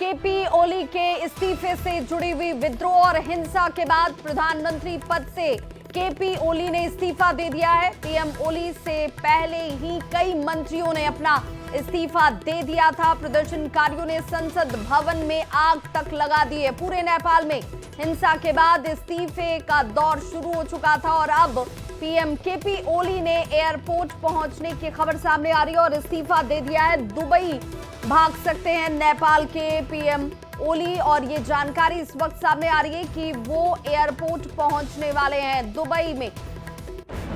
KP ओली के इस्तीफे से जुड़ी हुई विद्रोह और हिंसा के बाद प्रधानमंत्री पद से केपी ओली ने इस्तीफा दे दिया है। पीएम ओली से पहले ही कई मंत्रियों ने अपना इस्तीफा दे दिया था। प्रदर्शनकारियों ने संसद भवन में आग तक लगा दी है। पूरे नेपाल में हिंसा के बाद इस्तीफे का दौर शुरू हो चुका था और अब पीएम केपी ओली ने एयरपोर्ट पहुंचने की खबर सामने आ रही है और इस्तीफा दे दिया है। दुबई भाग सकते हैं नेपाल के पीएम ओली और ये जानकारी इस वक्त सामने आ रही है कि वो एयरपोर्ट पहुंचने वाले हैं। दुबई में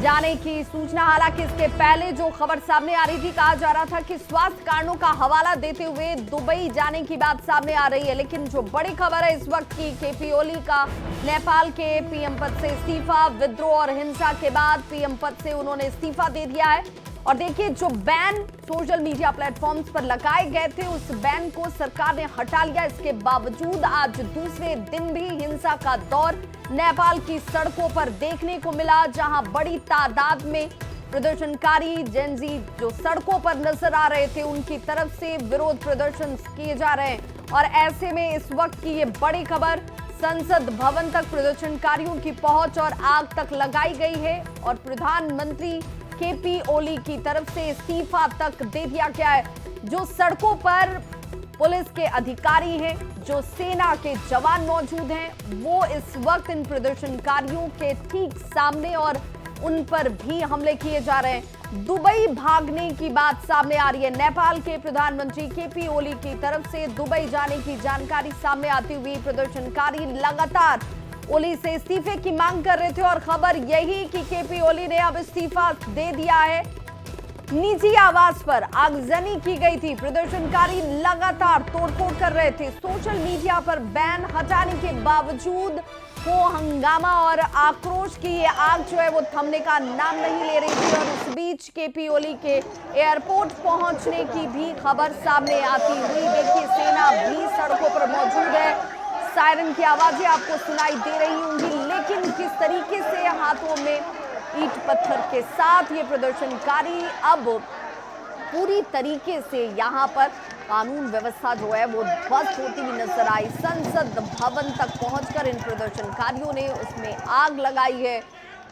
जाने की सूचना, हालांकि इसके पहले जो खबर सामने आ रही थी, कहा जा रहा था कि स्वास्थ्य कारणों का हवाला देते हुए दुबई जाने की बात सामने आ रही है। लेकिन जो बड़ी खबर है इस वक्त की, केपी ओली का नेपाल के पीएम पद से इस्तीफा। विद्रोह और हिंसा के बाद पीएम पद से उन्होंने इस्तीफा दे दिया है। और देखिए, जो बैन सोशल मीडिया प्लेटफॉर्म्स पर लगाए गए थे उस बैन को सरकार ने हटा लिया। इसके बावजूद आज दूसरे दिन भी हिंसा का दौर नेपाल की सड़कों पर देखने को मिला, जहां बड़ी तादाद में प्रदर्शनकारी जेनजी जो सड़कों पर नजर आ रहे थे, उनकी तरफ से विरोध प्रदर्शन किए जा रहे हैं। और ऐसे में इस वक्त की ये बड़ी खबर, संसद भवन तक प्रदर्शनकारियों की पहुंच और आग तक लगाई गई है और प्रधानमंत्री केपी ओली की तरफ से इस्तीफा तक दे दिया गया है। जो सड़कों पर पुलिस के अधिकारी हैं, जो सेना के जवान मौजूद हैं, वो इस वक्त इन प्रदर्शनकारियों के ठीक सामने और उन पर भी हमले किए जा रहे हैं। दुबई भागने की बात सामने आ रही है। नेपाल के प्रधानमंत्री केपी ओली की तरफ से दुबई जाने की जानकारी सामने आती हुई प्रदर्शनकारी लगातार ओली से इस्तीफे की मांग कर रहे थे और खबर यही कि केपी ओली ने अब इस्तीफा दे दिया है। निजी आवास पर आगजनी की गई थी। प्रदर्शनकारी लगातार तोड़फोड़ कर रहे थे। सोशल मीडिया पर बैन हटाने के बावजूद वो हंगामा और आक्रोश की ये आग जो है वो थमने का नाम नहीं ले रही थी। और इस बीच केपी ओली के एयरपोर्ट पहुंचने की भी खबर सामने आती हुई देखिए, सेना भी सड़कों पर मौजूद है। सायरन की आवाजें आपको सुनाई दे रही होंगी, लेकिन किस तरीके से हाथों में ईंट पत्थर के साथ ये प्रदर्शनकारी अब पूरी तरीके से यहाँ पर कानून व्यवस्था जो है वो ध्वस्त होती हुई नजर आई। संसद भवन तक पहुंचकर इन प्रदर्शनकारियों ने उसमें आग लगाई है।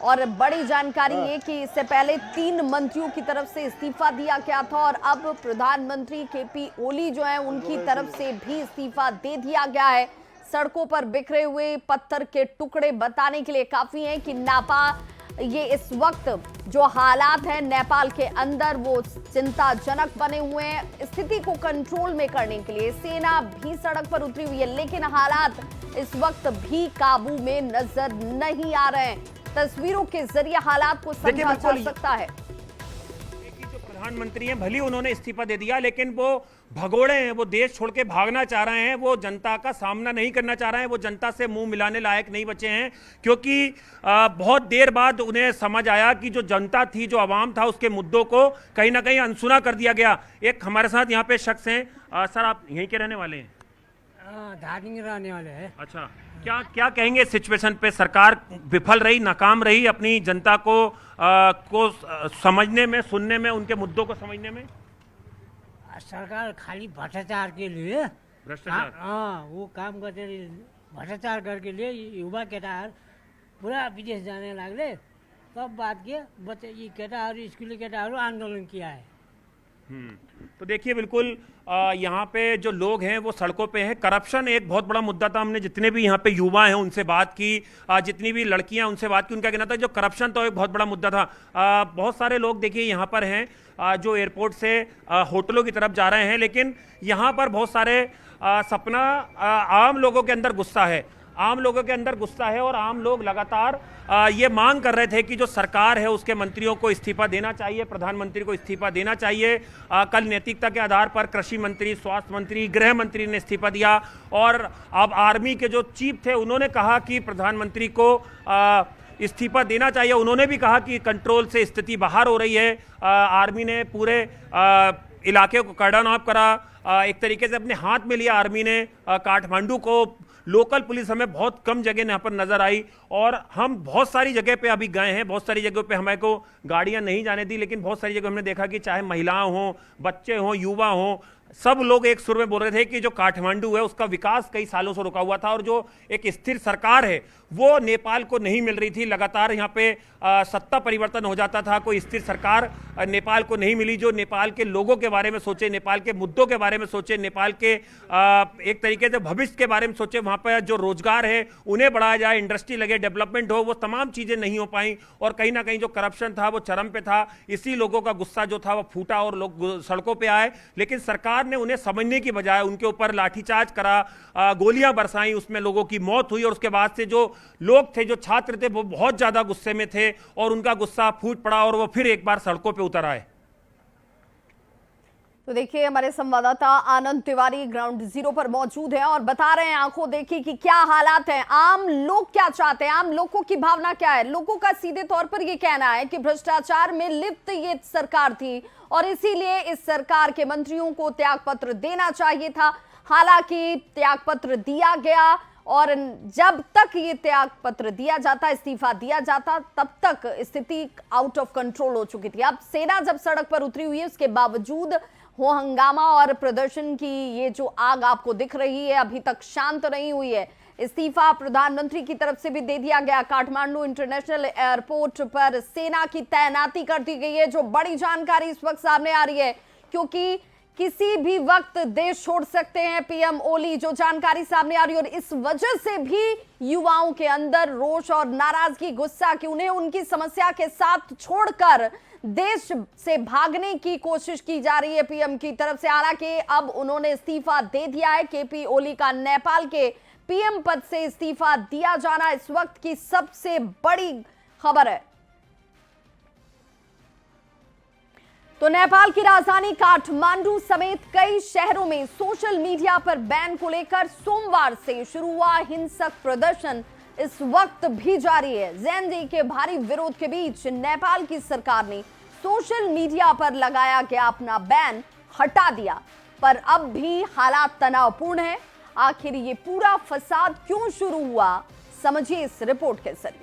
और बड़ी जानकारी ये कि इससे पहले 3 मंत्रियों की तरफ से इस्तीफा दिया गया था और अब प्रधानमंत्री केपी ओली जो है उनकी तरफ से भी इस्तीफा दे दिया गया है। सड़कों पर बिखरे हुए पत्थर के टुकड़े बताने के लिए काफी हैं कि ये इस वक्त जो हालात हैं नेपाल के अंदर वो चिंताजनक बने हुए हैं। स्थिति को कंट्रोल में करने के लिए सेना भी सड़क पर उतरी हुई है, लेकिन हालात इस वक्त भी काबू में नजर नहीं आ रहे हैं। तस्वीरों के जरिए हालात को समझा जा सकता है। जो प्रधानमंत्री हैं, भले उन्होंने इस्तीफा दे दिया, लेकिन वो भगोड़े हैं, वो देश छोड़ के भागना चाह रहे हैं, वो जनता का सामना नहीं करना चाह रहे हैं, वो जनता से मुंह मिलाने लायक नहीं बचे हैं। क्योंकि बहुत देर बाद उन्हें समझ आया कि जो जनता थी, जो आवाम था, उसके मुद्दों को कहीं ना कहीं अनसुना कर दिया गया। एक हमारे साथ यहाँ पे शख्स हैं। सर, आप यहीं के रहने वाले हैं? धारनी रहने वाले हैं। अच्छा, क्या कहेंगे सिचुएशन पे? सरकार विफल रही, नाकाम रही अपनी जनता को समझने में, सुनने में, उनके मुद्दों को समझने में। सरकार खाली भ्रष्टाचार के लिए वो काम करते, भ्रष्टाचार करके लिए युवा केटाहरू पुरा विदेश जाने लाग्ले। तब बात के बच्चे ये केटाहरू, स्कूली केटाहरू आंदोलन किया है। तो देखिए, बिल्कुल यहाँ पे जो लोग हैं वो सड़कों पे हैं। करप्शन एक बहुत बड़ा मुद्दा था। हमने जितने भी यहाँ पे युवा हैं उनसे बात की, जितनी भी लड़कियां उनसे बात की, उनका कहना था जो करप्शन तो एक बहुत बड़ा मुद्दा था। बहुत सारे लोग देखिए यहाँ पर हैं जो एयरपोर्ट से होटलों की तरफ जा रहे हैं, लेकिन यहाँ पर बहुत सारे सपना आम लोगों के अंदर गुस्सा है। आम लोगों के अंदर गुस्सा है और आम लोग लगातार ये मांग कर रहे थे कि जो सरकार है उसके मंत्रियों को इस्तीफा देना चाहिए, प्रधानमंत्री को इस्तीफा देना चाहिए। कल नैतिकता के आधार पर कृषि मंत्री, स्वास्थ्य मंत्री, गृह मंत्री ने इस्तीफा दिया और अब आर्मी के जो चीफ थे उन्होंने कहा कि प्रधानमंत्री को इस्तीफा देना चाहिए। उन्होंने भी कहा कि कंट्रोल से स्थिति बाहर हो रही है। आर्मी ने पूरे इलाके को कर्डन ऑफ करा, एक तरीके से अपने हाथ में लिया आर्मी ने काठमांडू को। लोकल पुलिस हमें बहुत कम जगह यहाँ पर नजर आई और हम बहुत सारी जगह पे अभी गए हैं, बहुत सारी जगहों पे हमें को गाड़ियां नहीं जाने दी, लेकिन बहुत सारी जगह हमने देखा कि चाहे महिलाएं हों, बच्चे हों, युवा हों, सब लोग एक सुर में बोल रहे थे कि जो काठमांडू है उसका विकास कई सालों से रुका हुआ था और जो एक स्थिर सरकार है वो नेपाल को नहीं मिल रही थी। लगातार यहाँ पे सत्ता परिवर्तन हो जाता था, कोई स्थिर सरकार नेपाल को नहीं मिली जो नेपाल के लोगों के बारे में सोचे, नेपाल के मुद्दों के बारे में सोचे, नेपाल के एक तरीके से भविष्य के बारे में सोचे, वहाँ पर जो रोजगार है उन्हें बढ़ाया जाए, इंडस्ट्री लगे, डेवलपमेंट हो, वो तमाम चीज़ें नहीं हो पाई। और कहीं ना कहीं जो करप्शन था वो चरम पे था, इसी लोगों का गुस्सा जो था वो फूटा और लोग सड़कों पर आए। लेकिन सरकार ने उन्हें समझने की बजाय उनके ऊपर लाठीचार्ज करा, गोलियां बरसाई, उसमें लोगों की मौत हुई और उसके बाद से जो लोग थे, जो छात्र थे, वो बहुत ज्यादा गुस्से में थे और उनका गुस्सा फूट पड़ा और वो फिर एक बार सड़कों पे उतर आए। तो देखिए हमारे संवाददाता आनंद तिवारी ग्राउंड जीरो पर मौजूद हैं और बता रहे हैं आंखों देखी कि क्या हालात हैं, आम लोग क्या चाहते हैं, आम लोगों की भावना क्या है। लोगों का सीधे तौर पर यह कहना है कि भ्रष्टाचार में लिप्त ये सरकार थी और इसीलिए इस सरकार के मंत्रियों को त्यागपत्र देना चाहिए था। हालांकि त्यागपत्र दिया गया और जब तक ये त्याग पत्र दिया जाता, इस्तीफा दिया जाता, तब तक स्थिति आउट ऑफ कंट्रोल हो चुकी थी। अब सेना जब सड़क पर उतरी हुई है उसके बावजूद हो हंगामा और प्रदर्शन की ये जो आग आपको दिख रही है अभी तक शांत नहीं हुई है। इस्तीफा प्रधानमंत्री की तरफ से भी दे दिया गया। काठमांडू इंटरनेशनल एयरपोर्ट पर सेना की तैनाती कर दी गई है। जो बड़ी जानकारी इस वक्त सामने आ रही है, क्योंकि किसी भी वक्त देश छोड़ सकते हैं पीएम ओली, जो जानकारी सामने आ रही है। और इस वजह से भी युवाओं के अंदर रोष और नाराजगी, गुस्सा कि उन्हें उनकी समस्या के साथ छोड़कर देश से भागने की कोशिश की जा रही है पीएम की तरफ से। हालांकि अब उन्होंने इस्तीफा दे दिया है। केपी ओली का नेपाल के पीएम पद से इस्तीफा दिया जाना इस वक्त की सबसे बड़ी खबर है। तो नेपाल की राजधानी काठमांडू समेत कई शहरों में सोशल मीडिया पर बैन को लेकर सोमवार से शुरू हुआ हिंसक प्रदर्शन इस वक्त भी जारी है। जेन-जी के भारी विरोध के बीच नेपाल की सरकार ने सोशल मीडिया पर लगाया गया अपना बैन हटा दिया, पर अब भी हालात तनावपूर्ण है। आखिर ये पूरा फसाद क्यों शुरू हुआ, समझिए इस रिपोर्ट के जरिए।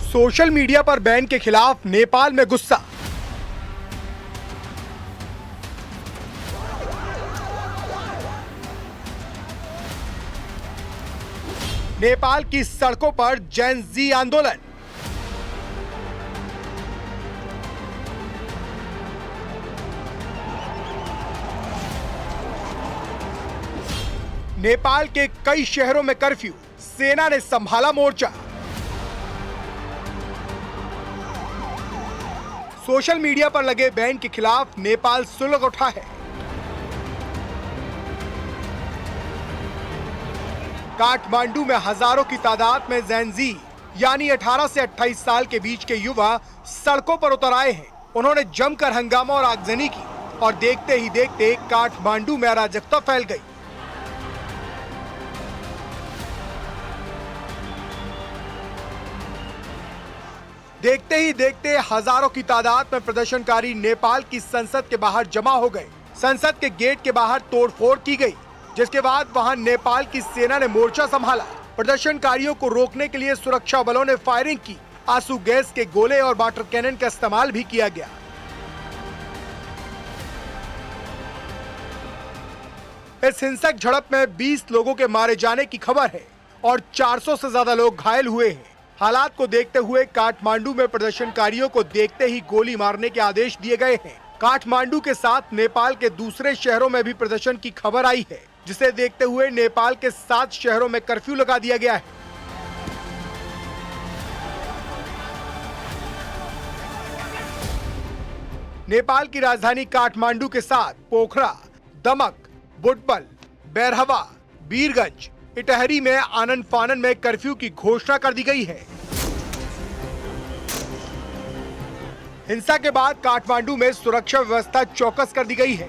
सोशल मीडिया पर बैन के खिलाफ नेपाल में गुस्सा। नेपाल की सड़कों पर जेन-जी आंदोलन। नेपाल के कई शहरों में कर्फ्यू, सेना ने संभाला मोर्चा। सोशल मीडिया पर लगे बैन के खिलाफ नेपाल सुलग उठा है। काठमांडू में हजारों की तादाद में जेन-जी यानी 18 से 28 साल के बीच के युवा सड़कों पर उतर आए हैं। उन्होंने जमकर हंगामा और आगजनी की और देखते ही देखते काठमांडू में अराजकता फैल गई। देखते ही देखते हजारों की तादाद में प्रदर्शनकारी नेपाल की संसद के बाहर जमा हो गए। संसद के गेट के बाहर तोड़फोड़ की गई, जिसके बाद वहां नेपाल की सेना ने मोर्चा संभाला। प्रदर्शनकारियों को रोकने के लिए सुरक्षा बलों ने फायरिंग की। आंसू गैस के गोले और वाटर कैनन का इस्तेमाल भी किया गया। इस हिंसक झड़प में 20 लोगों के मारे जाने की खबर है और 400 से ज्यादा लोग घायल हुए हैं। हालात को देखते हुए काठमांडू में प्रदर्शनकारियों को देखते ही गोली मारने के आदेश दिए गए हैं। काठमांडू के साथ नेपाल के दूसरे शहरों में भी प्रदर्शन की खबर आई है, जिसे देखते हुए नेपाल के 7 शहरों में कर्फ्यू लगा दिया गया है। नेपाल की राजधानी काठमांडू के साथ पोखरा, दमक, बुटबल, बैरहवा, वीरगंज, इटहरी में आनन फानन में कर्फ्यू की घोषणा कर दी गई है। हिंसा के बाद काठमांडू में सुरक्षा व्यवस्था चौकस कर दी गई है।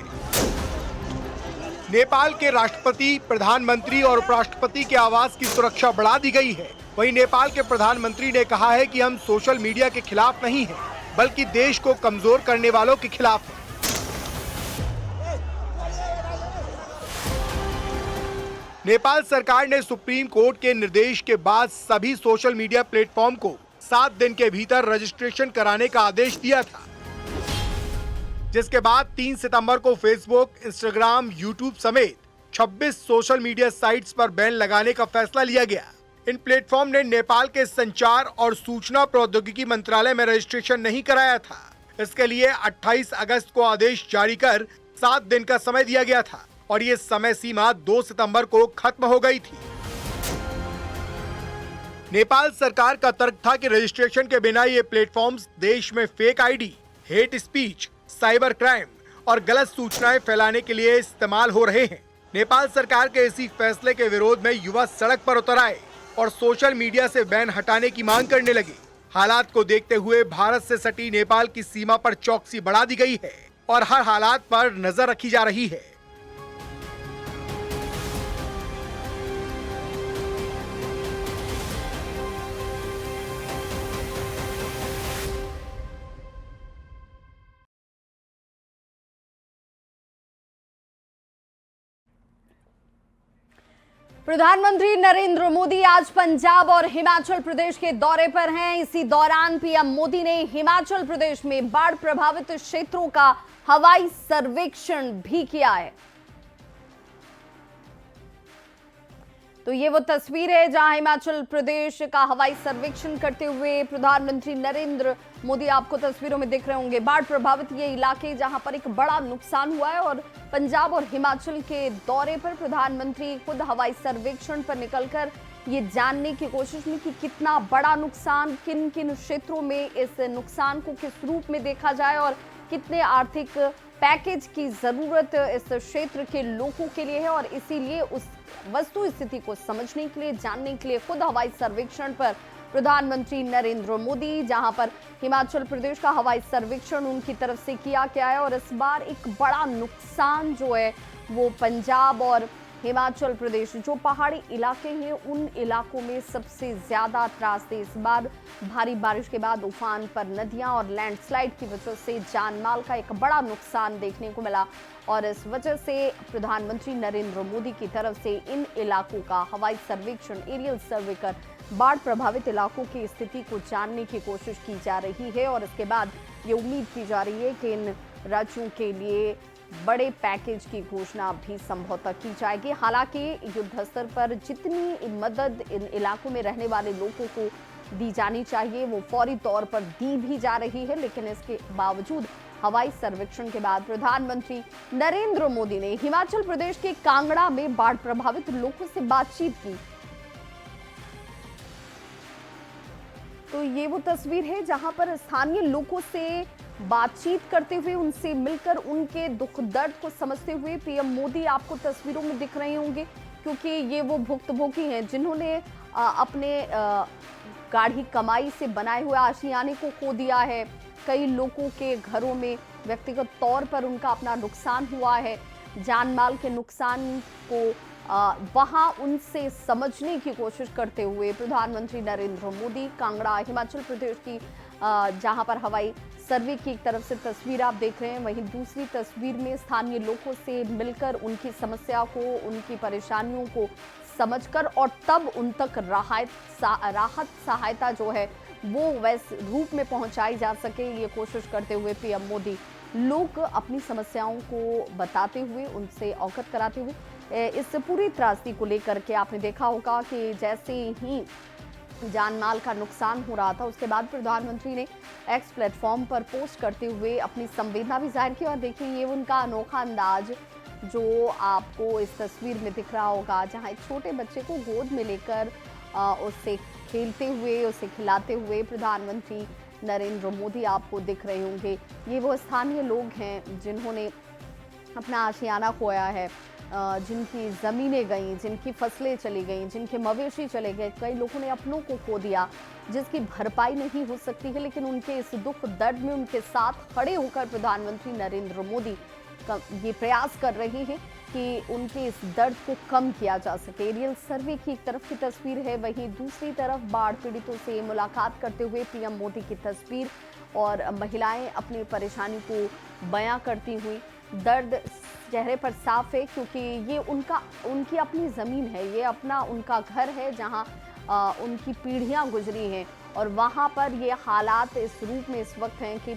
नेपाल के राष्ट्रपति, प्रधानमंत्री और उपराष्ट्रपति के आवास की सुरक्षा बढ़ा दी गई है। वहीं नेपाल के प्रधानमंत्री ने कहा है कि हम सोशल मीडिया के खिलाफ नहीं हैं, बल्कि देश को कमजोर करने वालों के खिलाफ हैं। नेपाल सरकार ने सुप्रीम कोर्ट के निर्देश के बाद सभी सोशल मीडिया प्लेटफॉर्म को 7 दिन के भीतर रजिस्ट्रेशन कराने का आदेश दिया था, जिसके बाद 3 सितंबर को फेसबुक, इंस्टाग्राम, यूट्यूब समेत 26 सोशल मीडिया साइट्स पर बैन लगाने का फैसला लिया गया। इन प्लेटफॉर्म ने नेपाल के संचार और सूचना प्रौद्योगिकी मंत्रालय में रजिस्ट्रेशन नहीं कराया था। इसके लिए 28 अगस्त को आदेश जारी कर 7 दिन का समय दिया गया था और ये समय सीमा 2 सितंबर को खत्म हो गई थी। नेपाल सरकार का तर्क था कि रजिस्ट्रेशन के बिना ये प्लेटफॉर्म्स देश में fake ID, hate speech, cyber crime और गलत सूचनाएं फैलाने के लिए इस्तेमाल हो रहे हैं। नेपाल सरकार के इसी फैसले के विरोध में युवा सड़क पर उतर आए और सोशल मीडिया से बैन हटाने की मांग करने लगे। हालात को देखते हुए भारत से सटी नेपाल की सीमा पर चौकसी बढ़ा दी गई है और हर हालात पर नजर रखी जा रही है। प्रधानमंत्री नरेंद्र मोदी आज पंजाब और हिमाचल प्रदेश के दौरे पर हैं। इसी दौरान पीएम मोदी ने हिमाचल प्रदेश में बाढ़ प्रभावित क्षेत्रों का हवाई सर्वेक्षण भी किया है। तो ये वो तस्वीर है जहां हिमाचल प्रदेश का हवाई सर्वेक्षण करते हुए प्रधानमंत्री नरेंद्र मोदी आपको तस्वीरों में दिख रहे होंगे। बाढ़ प्रभावित ये इलाके जहां पर एक बड़ा नुकसान हुआ है और पंजाब और हिमाचल के दौरे पर प्रधानमंत्री खुद हवाई सर्वेक्षण पर निकलकर ये जानने की कोशिश में कि कितना बड़ा नुकसान, किन किन क्षेत्रों में इस नुकसान को किस रूप में देखा जाए और कितने आर्थिक पैकेज की जरूरत इस क्षेत्र के लोगों के लिए है। और इसीलिए उस वस्तु स्थिति को समझने के लिए, जानने के लिए खुद हवाई सर्वेक्षण पर प्रधानमंत्री नरेंद्र मोदी, जहां पर हिमाचल प्रदेश का हवाई सर्वेक्षण उनकी तरफ से किया गया है। और इस बार एक बड़ा नुकसान जो है वो पंजाब और हिमाचल प्रदेश जो पहाड़ी इलाके हैं उन इलाकों में सबसे ज्यादा त्रासदी। इस बार भारी बारिश के बाद उफान पर नदियां और लैंडस्लाइड की वजह से जानमाल का एक बड़ा नुकसान देखने को मिला और इस वजह से प्रधानमंत्री नरेंद्र मोदी की तरफ से इन इलाकों का हवाई सर्वेक्षण, एरियल सर्वे कर बाढ़ प्रभावित इलाकों की स्थिति को जानने की कोशिश की जा रही है। और इसके बाद ये उम्मीद की जा रही है कि इन राज्यों के लिए बड़े पैकेज की घोषणा भी संभवतः की जाएगी। हालांकि युद्ध स्तर पर जितनी मदद इन इलाकों में रहने वाले लोगों को दी जानी चाहिए वो फौरी तौर पर दी भी जा रही है, लेकिन इसके बावजूद हवाई सर्वेक्षण के बाद प्रधानमंत्री नरेंद्र मोदी ने हिमाचल प्रदेश के कांगड़ा में बाढ़ प्रभावित लोगों से बातचीत की। तो ये वो तस्वीर है जहां पर स्थानीय लोगों से बातचीत करते हुए, उनसे मिलकर उनके दुख दर्द को समझते हुए पीएम मोदी आपको तस्वीरों में दिख रहे होंगे, क्योंकि ये वो भुक्तभोगी हैं जिन्होंने अपने गाढ़ी कमाई से बनाए हुए आशियाने को खो दिया है। कई लोगों के घरों में व्यक्तिगत तौर पर उनका अपना नुकसान हुआ है। जान माल के नुकसान को वहां उनसे समझने की कोशिश करते हुए प्रधानमंत्री नरेंद्र मोदी कांगड़ा, हिमाचल प्रदेश की जहां पर हवाई सर्वे की एक तरफ से तस्वीर आप देख रहे हैं, वहीं दूसरी तस्वीर में स्थानीय लोगों से मिलकर उनकी समस्या को, उनकी परेशानियों को समझकर और तब उन तक राहत सहायता जो है वो वैसे रूप में पहुंचाई जा सके, ये कोशिश करते हुए पीएम मोदी लोग अपनी समस्याओं को बताते हुए, उनसे अवगत कराते हुए इस पूरी त्रासदी को लेकर के आपने देखा होगा कि जैसे ही जान माल का नुकसान हो रहा था उसके बाद प्रधानमंत्री ने एक्स प्लेटफॉर्म पर पोस्ट करते हुए अपनी संवेदना भी जाहिर की। और देखिए ये उनका अनोखा अंदाज जो आपको इस तस्वीर में दिख रहा होगा, जहां एक छोटे बच्चे को गोद में लेकर उससे खेलते हुए, उसे खिलाते हुए प्रधानमंत्री नरेंद्र मोदी आपको दिख रहे होंगे। ये वो स्थानीय लोग हैं जिन्होंने अपना आशियाना खोया है, जिनकी ज़मीनें गईं, जिनकी फसलें चली गईं, जिनके मवेशी चले गए, कई लोगों ने अपनों को खो दिया, जिसकी भरपाई नहीं हो सकती है। लेकिन उनके इस दुख दर्द में उनके साथ खड़े होकर प्रधानमंत्री नरेंद्र मोदी ये प्रयास कर रहे हैं कि उनके इस दर्द को कम किया जा सके। एरियल सर्वे की एक तरफ की तस्वीर है, वहीं दूसरी तरफ बाढ़ पीड़ितों से मुलाकात करते हुए पीएम मोदी की तस्वीर और महिलाएं अपनी परेशानी को बयां करती हुई। दर्द चेहरे पर साफ है क्योंकि ये उनकी अपनी ज़मीन है, ये अपना उनका घर है जहां उनकी पीढ़ियां गुजरी हैं और वहां पर ये हालात इस रूप में इस वक्त हैं कि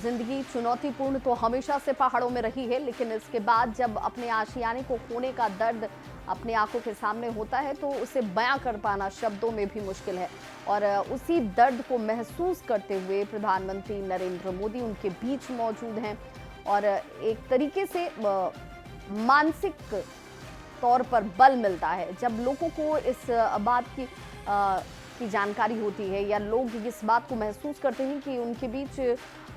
ज़िंदगी चुनौतीपूर्ण तो हमेशा से पहाड़ों में रही है, लेकिन इसके बाद जब अपने आशियाने को खोने का दर्द अपने आंखों के सामने होता है तो उसे बयां कर पाना शब्दों में भी मुश्किल है। और उसी दर्द को महसूस करते हुए प्रधानमंत्री नरेंद्र मोदी उनके बीच मौजूद हैं और एक तरीके से मानसिक तौर पर बल मिलता है जब लोगों को इस बात की जानकारी होती है या लोग इस बात को महसूस करते हैं कि उनके बीच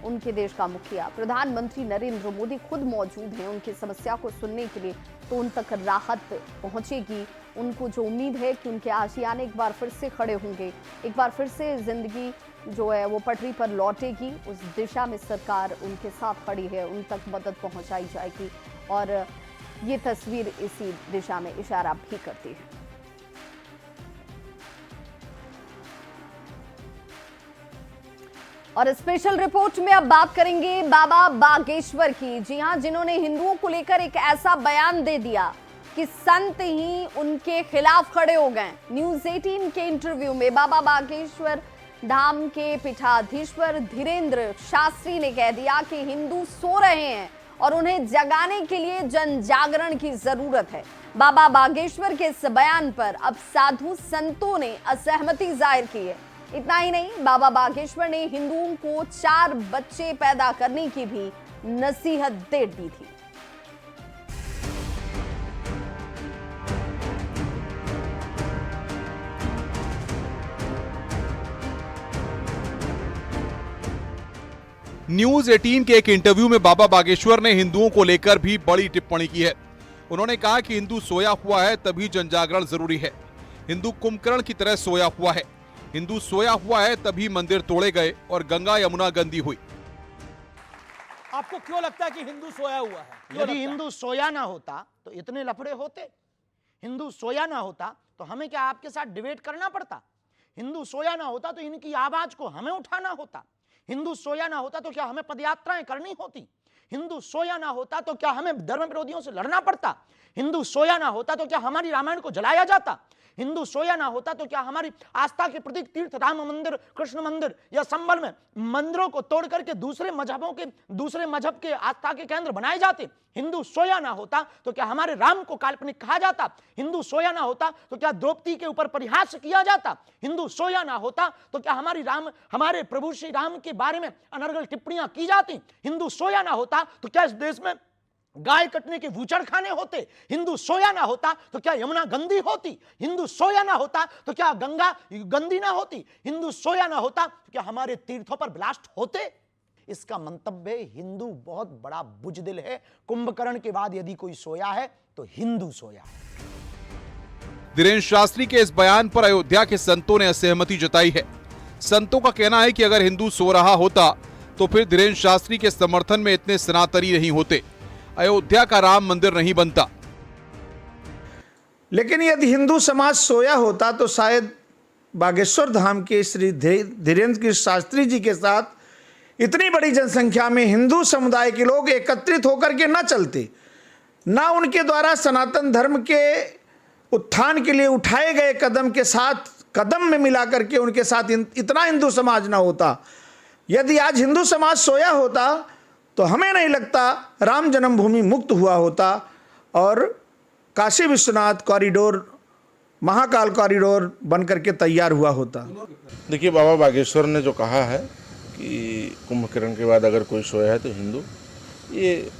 उनके देश का मुखिया प्रधानमंत्री नरेंद्र मोदी खुद मौजूद हैं उनकी समस्या को सुनने के लिए, तो उन तक राहत पहुंचेगी। उनको जो उम्मीद है कि उनके आशियाने एक बार फिर से खड़े होंगे, एक बार फिर से जिंदगी जो है वो पटरी पर लौटेगी, उस दिशा में सरकार उनके साथ खड़ी है, उन तक मदद पहुंचाई जाएगी और ये तस्वीर इसी दिशा में इशारा भी करती है। और स्पेशल रिपोर्ट में अब बात करेंगे बाबा बागेश्वर की। जी हां, जिन्होंने हिंदुओं को लेकर एक ऐसा बयान दे दिया कि संत ही उनके खिलाफ खड़े हो गए। न्यूज़ 18 के इंटरव्यू में बाबा बागेश्वर धाम के पीठाधीश्वर धीरेन्द्र शास्त्री ने कह दिया कि हिंदू सो रहे हैं और उन्हें जगाने के लिए जन जागरण की जरूरत है। बाबा बागेश्वर के इस बयान पर अब साधु संतों ने असहमति जाहिर की है। इतना ही नहीं, बाबा बागेश्वर ने हिंदुओं को 4 बच्चे पैदा करने की भी नसीहत दे दी थी। न्यूज 18 के एक इंटरव्यू में बाबा बागेश्वर ने हिंदुओं को लेकर भी बड़ी टिप्पणी की है। उन्होंने कहा कि हिंदू सोया हुआ है तभी जनजागरण जरूरी है। हिंदू कुंभकर्ण की तरह सोया हुआ है। हिंदू सोया हुआ है तभी मंदिर तोड़े गए और गंगा यमुना गंदी हुई। आपको क्यों लगता है कि हिंदू सोया हुआ है? यदि हिंदू सोया ना होता तो इतने लफड़े होते? हिंदू सोया ना होता तो हमें क्या आपके साथ डिबेट करना पड़ता? हिंदू सोया ना होता तो इनकी आवाज को हमें उठाना होता? हिंदू सोया ना होता तो क्या हमें पदयात्राएं करनी होती? हिंदू सोया ना होता तो क्या हमें धर्म विरोधियों से लड़ना पड़ता? हिंदू सोया ना होता तो क्या हमारी रामायण को जलाया जाता? हिंदू सोया ना होता तो क्या हमारी आस्था के प्रतीक तीर्थ राम मंदिर, कृष्ण मंदिर या संबल में मंदिरों को तोड़ करके दूसरे मजहब के आस्था के केंद्र बनाए जाते? हिंदू सोया ना होता तो क्या हमारे राम को काल्पनिक कहा जाता? हिंदू सोया ना होता तो क्या द्रौपदी के ऊपर परिहास किया जाता? हिंदू सोया ना होता तो क्या हमारे प्रभु श्री राम के बारे में अनर्गल टिप्पणियां की जाती? हिंदू सोया ना होता तो क्या इस देश में गाय कटने के बूचड़खाने होते? हिंदू सोया ना होता तो क्या यमुना गंदी होती? हिंदू सोया ना होता तो क्या गंगा गंदी ना होती? हिंदू सोया ना होता तो क्या हमारे तीर्थों पर ब्लास्ट होते? इसका मंतव्य हिंदू बहुत बड़ा बुजदिल है। कुंभकर्ण के बाद यदि कोई सोया है तो हिंदू सोया है। धीरेन्द्र शास्त्री के इस बयान पर अयोध्या के संतों ने असहमति जताई है। संतों का कहना है कि अगर हिंदू सो रहा होता तो फिर धीरेन्द्र शास्त्री के समर्थन में इतने सनातनी नहीं होते, अयोध्या का राम मंदिर नहीं बनता। लेकिन यदि हिंदू समाज सोया होता तो शायद बागेश्वर धाम के श्री धीरेन्द्र शास्त्री जी के साथ इतनी बड़ी जनसंख्या में हिंदू समुदाय के लोग एकत्रित होकर के न चलते, ना उनके द्वारा सनातन धर्म के उत्थान के लिए उठाए गए कदम के साथ कदम में मिलाकर के उनके साथ इतना हिंदू समाज ना होता। यदि आज हिंदू समाज सोया होता तो हमें नहीं लगता राम जन्मभूमि मुक्त हुआ होता और काशी विश्वनाथ कॉरिडोर, महाकाल कॉरिडोर बनकर के तैयार हुआ होता। देखिए, बाबा बागेश्वर ने जो कहा है कि कुंभकर्ण के बाद अगर कोई सोया है तो हिंदू, ये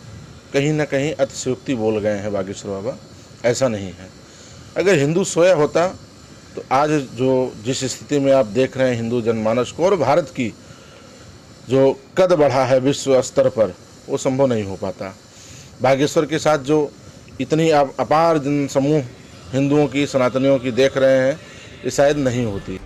कहीं ना कहीं अतिशयोक्ति बोल गए हैं बागेश्वर बाबा। ऐसा नहीं है। अगर हिंदू सोया होता तो आज जिस स्थिति में आप देख रहे हैं हिंदू जनमानस को और भारत की जो कद बढ़ा है विश्व स्तर पर, वो संभव नहीं हो पाता। बागेश्वर के साथ जो इतनी अपार जन समूह हिंदुओं की, सनातनियों की देख रहे हैं, ये शायद नहीं होती।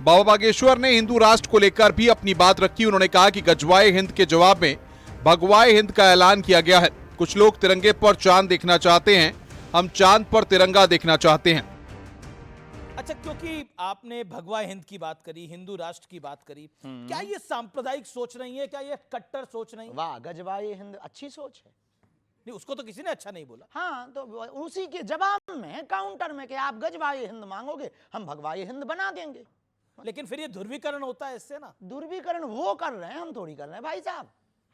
बाबा बागेश्वर ने हिंदू राष्ट्र को लेकर भी अपनी बात रखी। उन्होंने कहा कि गजवाए हिंद के जवाब में भगवाए हिंद का ऐलान किया गया है। कुछ लोग तिरंगे पर चांद देखना चाहते हैं, हम चांद पर तिरंगा देखना चाहते हैं। अच्छा, क्योंकि आपने भगवा हिंद की बात करी, हिंदू राष्ट्र की बात करी, क्या ये सांप्रदायिक सोच नहीं है? क्या ये कट्टर सोच नहीं है? वाह, गजबाए हिंद अच्छी सोच है। नहीं, उसको तो किसी ने अच्छा नहीं बोला। हाँ, तो उसी के जवाब में, काउंटर में कि आप गजबाए हिंद मांगोगे, हम भगवाए हिंद बना देंगे। लेकिन फिर ये ध्रुवीकरण होता है इससे ना। ध्रुवीकरण वो कर रहे हैं, हम थोड़ी कर रहे हैं भाई साहब।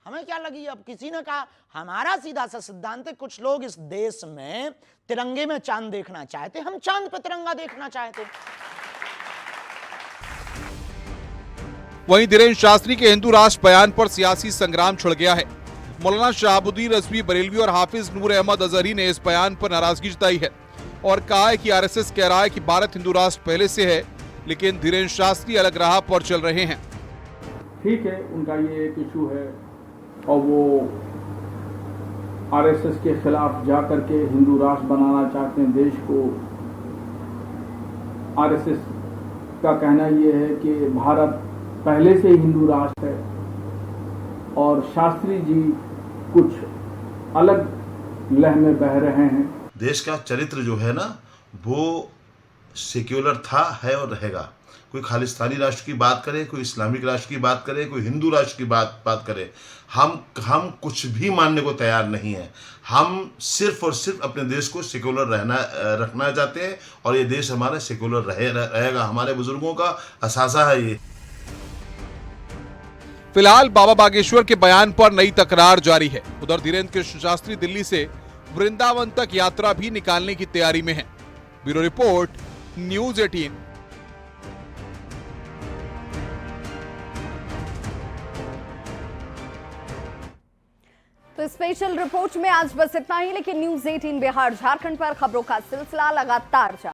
हमें क्या लगी? अब किसी ने कहा, हमारा सीधा सा सिद्धांत है, कुछ लोग इस देश में तिरंगे में चांद देखना चाहते, हम चांद पे तिरंगा देखना चाहते। वहीं धीरेन्द्र शास्त्री के हिंदू राष्ट्र बयान पर सियासी संग्राम छिड़ गया है। मौलाना शहाबुद्दीन रज़वी बरेलवी और हाफिज नूर अहमद अजहरी ने इस बयान पर नाराजगी जताई है और कहा है कि आरएसएस कह रहा है कि भारत हिंदू राष्ट्र पहले से है, लेकिन धीरेन्द्र शास्त्री अलग राह पर चल रहे हैं। ठीक है, उनका ये एक इशू है और वो आरएसएस के खिलाफ जाकर के हिंदू राष्ट्र बनाना चाहते हैं देश को। आरएसएस का कहना ये है कि भारत पहले से ही हिंदू राष्ट्र है और शास्त्री जी कुछ अलग लह में बह रहे हैं। देश का चरित्र जो है ना, वो सेक्युलर था, है और रहेगा। कोई खालिस्तानी राष्ट्र की बात करे, कोई इस्लामिक राष्ट्र की बात करे, कोई हिंदू राष्ट्र की बात करे, हम कुछ भी मानने को तैयार नहीं है। हम सिर्फ और सिर्फ अपने देश को सेक्युलर रखना चाहते हैं और ये देश हमारा सेक्युलर रहेगा। हमारे बुजुर्गों का असासा है ये। फिलहाल बाबा बागेश्वर के बयान पर नई तकरार जारी है। उधर धीरेन्द्र कृष्ण शास्त्री दिल्ली से वृंदावन तक यात्रा भी निकालने की तैयारी में है। Bureau report, news 18। तो स्पेशल रिपोर्ट में आज बस इतना ही, लेकिन न्यूज़ 18 बिहार झारखंड पर खबरों का सिलसिला लगातार जारी।